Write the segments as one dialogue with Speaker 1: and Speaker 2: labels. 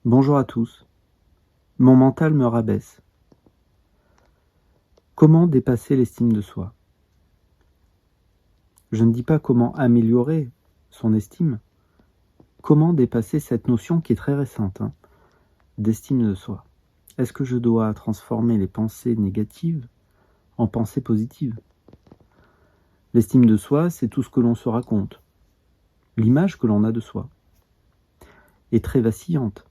Speaker 1: Bonjour à tous. Mon mental me rabaisse. Comment dépasser l'estime de soi? Je ne dis pas comment améliorer son estime. Comment dépasser cette notion qui est très récente, d'estime de soi? Est-ce que je dois transformer les pensées négatives en pensées positives? L'estime de soi, c'est tout ce que l'on se raconte. L'image que l'on a de soi est très vacillante.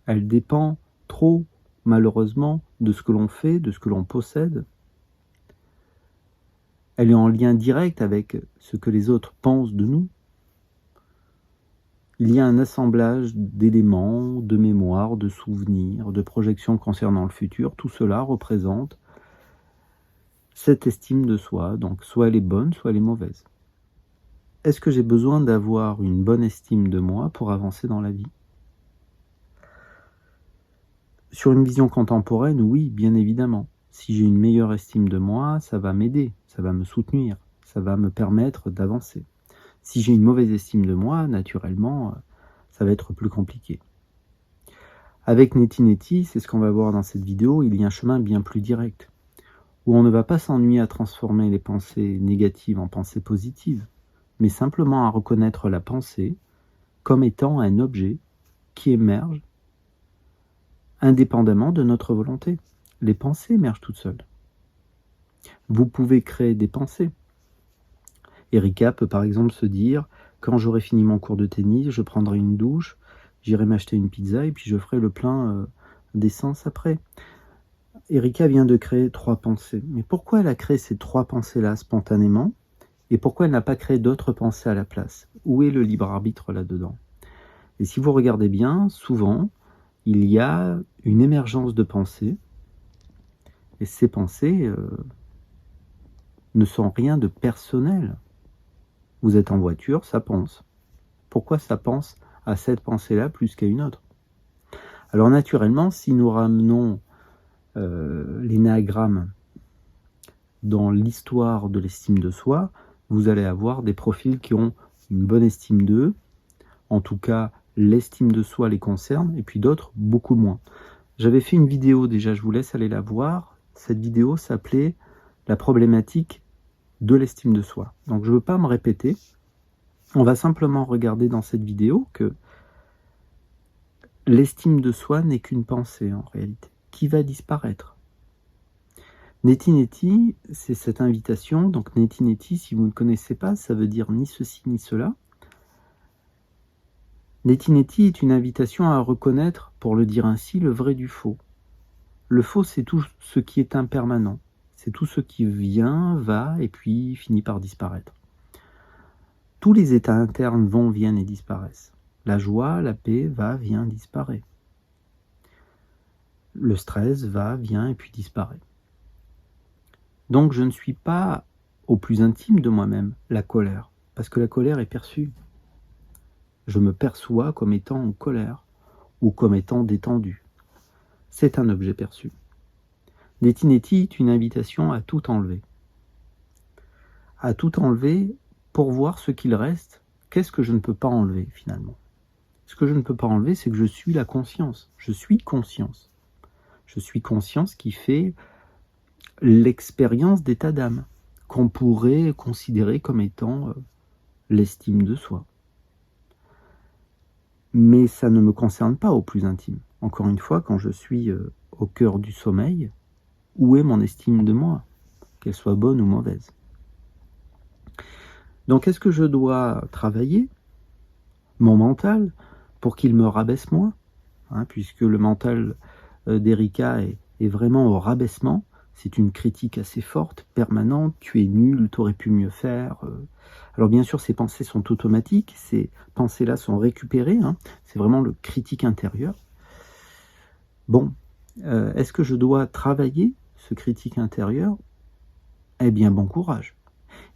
Speaker 1: Elle dépend trop, malheureusement, de ce que l'on fait, de ce que l'on possède. Elle est en lien direct avec ce que les autres pensent de nous. Il y a un assemblage d'éléments, de mémoires, de souvenirs, de projections concernant le futur. Tout cela représente cette estime de soi. Donc soit elle est bonne, soit elle est mauvaise. Est-ce que j'ai besoin d'avoir une bonne estime de moi pour avancer dans la vie? Sur une vision contemporaine, oui, bien évidemment. Si j'ai une meilleure estime de moi, ça va m'aider, ça va me soutenir, ça va me permettre d'avancer. Si j'ai une mauvaise estime de moi, naturellement, ça va être plus compliqué. Avec Neti Neti, c'est ce qu'on va voir dans cette vidéo, il y a un chemin bien plus direct, où on ne va pas s'ennuyer à transformer les pensées négatives en pensées positives, mais simplement à reconnaître la pensée comme étant un objet qui émerge indépendamment de notre volonté. Les pensées émergent toutes seules. Vous pouvez créer des pensées. Erika peut par exemple se dire, quand j'aurai fini mon cours de tennis, je prendrai une douche, j'irai m'acheter une pizza et puis je ferai le plein d'essence après. Erika vient de créer 3 pensées. Mais pourquoi elle a créé ces 3 pensées-là spontanément? Et pourquoi elle n'a pas créé d'autres pensées à la place? Où est le libre arbitre là-dedans? Et si vous regardez bien, souvent, il y a une émergence de pensées. Et ces pensées ne sont rien de personnel. Vous êtes en voiture, ça pense. Pourquoi ça pense à cette pensée-là plus qu'à une autre? Alors naturellement, si nous ramenons l'énéagramme dans l'histoire de l'estime de soi, vous allez avoir des profils qui ont une bonne estime d'eux, en tout cas l'estime de soi les concerne, et puis d'autres beaucoup moins. J'avais fait une vidéo déjà, je vous laisse aller la voir. Cette vidéo s'appelait « La problématique de l'estime de soi ». Donc je ne veux pas me répéter, on va simplement regarder dans cette vidéo que l'estime de soi n'est qu'une pensée en réalité, qui va disparaître. Neti Neti, c'est cette invitation. Donc Neti Neti, si vous ne connaissez pas, ça veut dire ni ceci ni cela. Neti Neti est une invitation à reconnaître, pour le dire ainsi, le vrai du faux. Le faux, c'est tout ce qui est impermanent. C'est tout ce qui vient, va, et puis finit par disparaître. Tous les états internes vont, viennent et disparaissent. La joie, la paix, va, vient, disparaît. Le stress va, vient et puis disparaît. Donc je ne suis pas au plus intime de moi-même, la colère, parce que la colère est perçue. Je me perçois comme étant en colère ou comme étant détendu. C'est un objet perçu. Neti Neti est une invitation à tout enlever. À tout enlever pour voir ce qu'il reste. Qu'est-ce que je ne peux pas enlever finalement? Ce que je ne peux pas enlever, c'est que je suis la conscience. Je suis conscience. Je suis conscience qui fait l'expérience d'état d'âme, qu'on pourrait considérer comme étant l'estime de soi. Mais ça ne me concerne pas au plus intime. Encore une fois, quand je suis au cœur du sommeil, où est mon estime de moi, qu'elle soit bonne ou mauvaise? Donc est-ce que je dois travailler mon mental pour qu'il me rabaisse moins, puisque le mental d'Erika est vraiment au rabaissement? C'est une critique assez forte, permanente. Tu es nul, tu aurais pu mieux faire. Alors bien sûr, ces pensées sont automatiques. Ces pensées-là sont récupérées. C'est vraiment le critique intérieur. Bon, est-ce que je dois travailler ce critique intérieur? Eh bien, bon courage.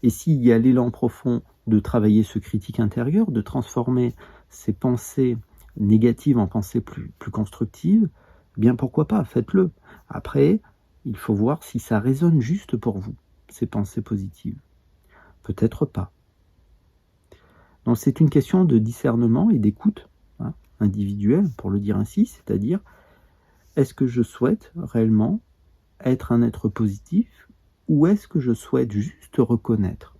Speaker 1: Et s'il y a l'élan profond de travailler ce critique intérieur, de transformer ces pensées négatives en pensées plus constructives, eh bien pourquoi pas, faites-le. Après, il faut voir si ça résonne juste pour vous, ces pensées positives. Peut-être pas. Donc c'est une question de discernement et d'écoute. individuelle, pour le dire ainsi, c'est-à-dire, est-ce que je souhaite réellement être un être positif ou est-ce que je souhaite juste reconnaître?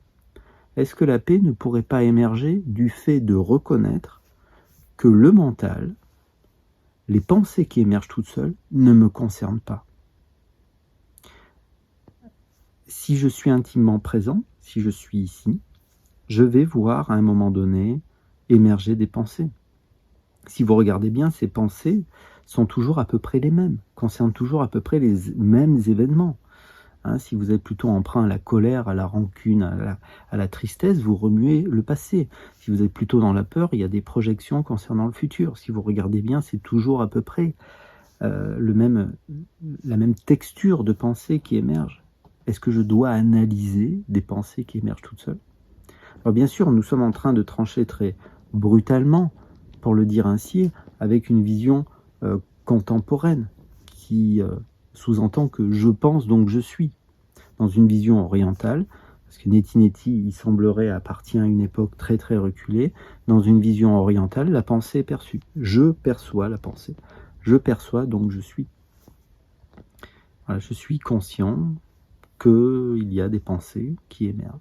Speaker 1: Est-ce que la paix ne pourrait pas émerger du fait de reconnaître que le mental, les pensées qui émergent toutes seules, ne me concernent pas? Si je suis intimement présent, si je suis ici, je vais voir à un moment donné émerger des pensées. Si vous regardez bien, ces pensées sont toujours à peu près les mêmes, concernent toujours à peu près les mêmes événements. Hein, si vous êtes plutôt emprunt à la colère, à la rancune, à la tristesse, vous remuez le passé. Si vous êtes plutôt dans la peur, il y a des projections concernant le futur. Si vous regardez bien, c'est toujours à peu près la même texture de pensée qui émerge. Est-ce que je dois analyser des pensées qui émergent toutes seules? Alors bien sûr, nous sommes en train de trancher très brutalement, pour le dire ainsi, avec une vision contemporaine qui sous-entend que je pense donc je suis. Dans une vision orientale, parce que Neti Neti, il semblerait, appartient à une époque très très reculée, dans une vision orientale, la pensée est perçue. Je perçois la pensée. Je perçois donc je suis. Voilà, je suis conscient qu'il y a des pensées qui émergent.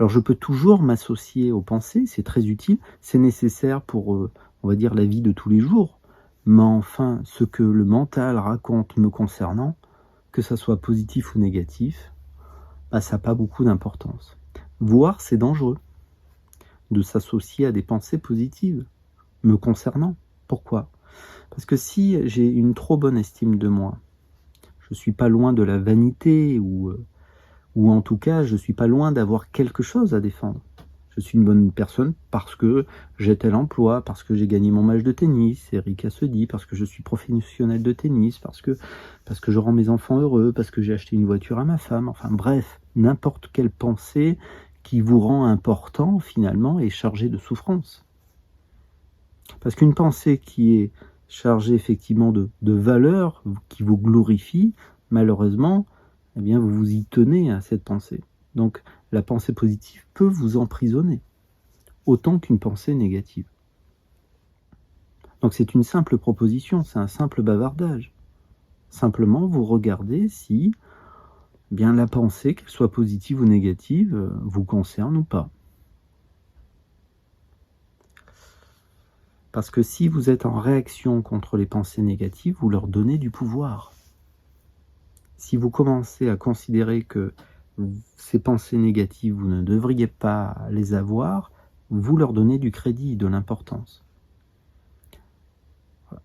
Speaker 1: Alors je peux toujours m'associer aux pensées, c'est très utile, c'est nécessaire pour, on va dire, la vie de tous les jours. Mais enfin, ce que le mental raconte me concernant, que ça soit positif ou négatif, bah, ça n'a pas beaucoup d'importance. Voire c'est dangereux de s'associer à des pensées positives me concernant. Pourquoi? Parce que si j'ai une trop bonne estime de moi, je ne suis pas loin de la vanité ou en tout cas, je ne suis pas loin d'avoir quelque chose à défendre. Je suis une bonne personne parce que j'ai tel emploi, parce que j'ai gagné mon match de tennis, Erika se dit, parce que je suis professionnel de tennis, parce que je rends mes enfants heureux, parce que j'ai acheté une voiture à ma femme, enfin bref, n'importe quelle pensée qui vous rend important finalement est chargée de souffrance. Parce qu'une pensée qui est chargée effectivement de valeur, qui vous glorifie, malheureusement, eh bien vous vous y tenez à cette pensée. Donc la pensée positive peut vous emprisonner, autant qu'une pensée négative. Donc c'est une simple proposition, c'est un simple bavardage. Simplement, vous regardez si eh bien, la pensée, qu'elle soit positive ou négative, vous concerne ou pas. Parce que si vous êtes en réaction contre les pensées négatives, vous leur donnez du pouvoir. Si vous commencez à considérer que ces pensées négatives, vous ne devriez pas les avoir, vous leur donnez du crédit, de l'importance. Voilà.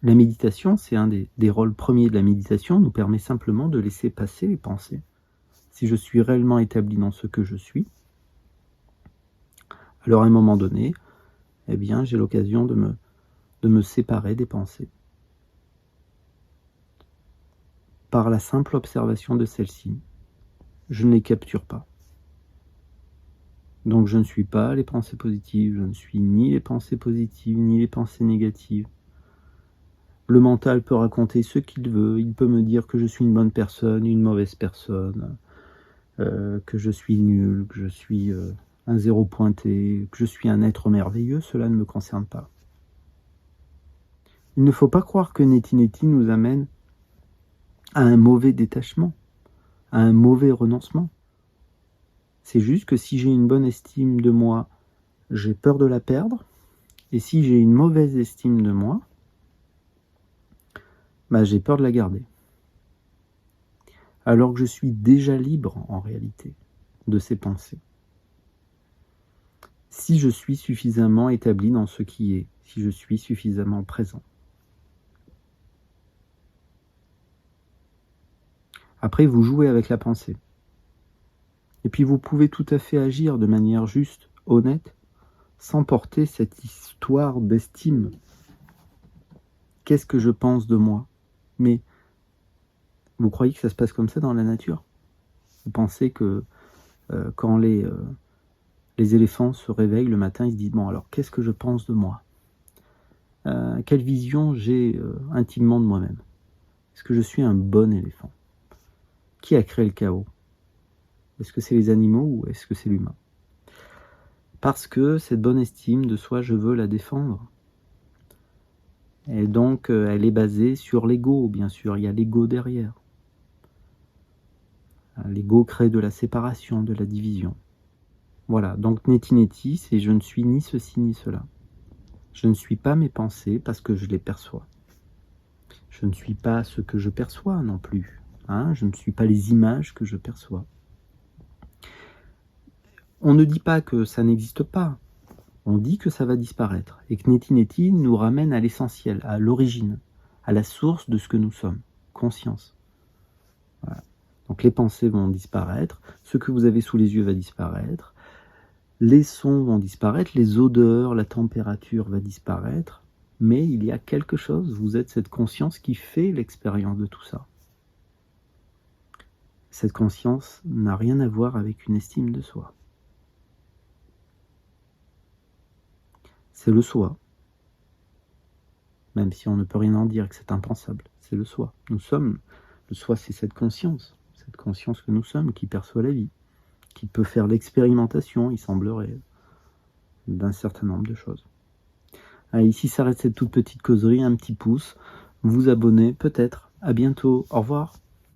Speaker 1: La méditation, c'est un des rôles premiers de la méditation, nous permet simplement de laisser passer les pensées. Si je suis réellement établi dans ce que je suis, alors à un moment donné, eh bien, j'ai l'occasion de me séparer des pensées. Par la simple observation de celles-ci, je ne les capture pas. Donc je ne suis pas les pensées positives, je ne suis ni les pensées positives, ni les pensées négatives. Le mental peut raconter ce qu'il veut, il peut me dire que je suis une bonne personne, une mauvaise personne, que je suis nul, que je suis un zéro pointé, que je suis un être merveilleux, cela ne me concerne pas. Il ne faut pas croire que Neti Neti nous amène à un mauvais détachement, à un mauvais renoncement. C'est juste que si j'ai une bonne estime de moi, j'ai peur de la perdre, et si j'ai une mauvaise estime de moi, bah, j'ai peur de la garder. Alors que je suis déjà libre, en réalité, de ces pensées. Si je suis suffisamment établi dans ce qui est, si je suis suffisamment présent. Après, vous jouez avec la pensée. Et puis vous pouvez tout à fait agir de manière juste, honnête, sans porter cette histoire d'estime. Qu'est-ce que je pense de moi? Mais vous croyez que ça se passe comme ça dans la nature? Vous pensez que quand les éléphants se réveillent le matin, ils se disent « Bon, alors, qu'est-ce que je pense de moi? Quelle vision j'ai intimement de moi-même? Est-ce que je suis un bon éléphant? Qui a créé le chaos? Est-ce que c'est les animaux ou est-ce que c'est l'humain? » Parce que cette bonne estime de soi, je veux la défendre. Et donc, elle est basée sur l'ego, bien sûr. Il y a l'ego derrière. L'ego crée de la séparation, de la division. Voilà, donc neti neti, c'est je ne suis ni ceci ni cela. Je ne suis pas mes pensées parce que je les perçois. Je ne suis pas ce que je perçois non plus. Hein, je ne suis pas les images que je perçois. On ne dit pas que ça n'existe pas. On dit que ça va disparaître. Et que neti neti nous ramène à l'essentiel, à l'origine, à la source de ce que nous sommes. Conscience. Voilà. Donc les pensées vont disparaître. Ce que vous avez sous les yeux va disparaître. Les sons vont disparaître. Les odeurs, la température va disparaître. Mais il y a quelque chose, vous êtes cette conscience qui fait l'expérience de tout ça. Cette conscience n'a rien à voir avec une estime de soi. C'est le soi. Même si on ne peut rien en dire, que c'est impensable. C'est le soi. Nous sommes, le soi c'est cette conscience que nous sommes, qui perçoit la vie, qui peut faire l'expérimentation, il semblerait, d'un certain nombre de choses. Allez, ici s'arrête cette toute petite causerie, un petit pouce, vous abonner peut-être. À bientôt, au revoir.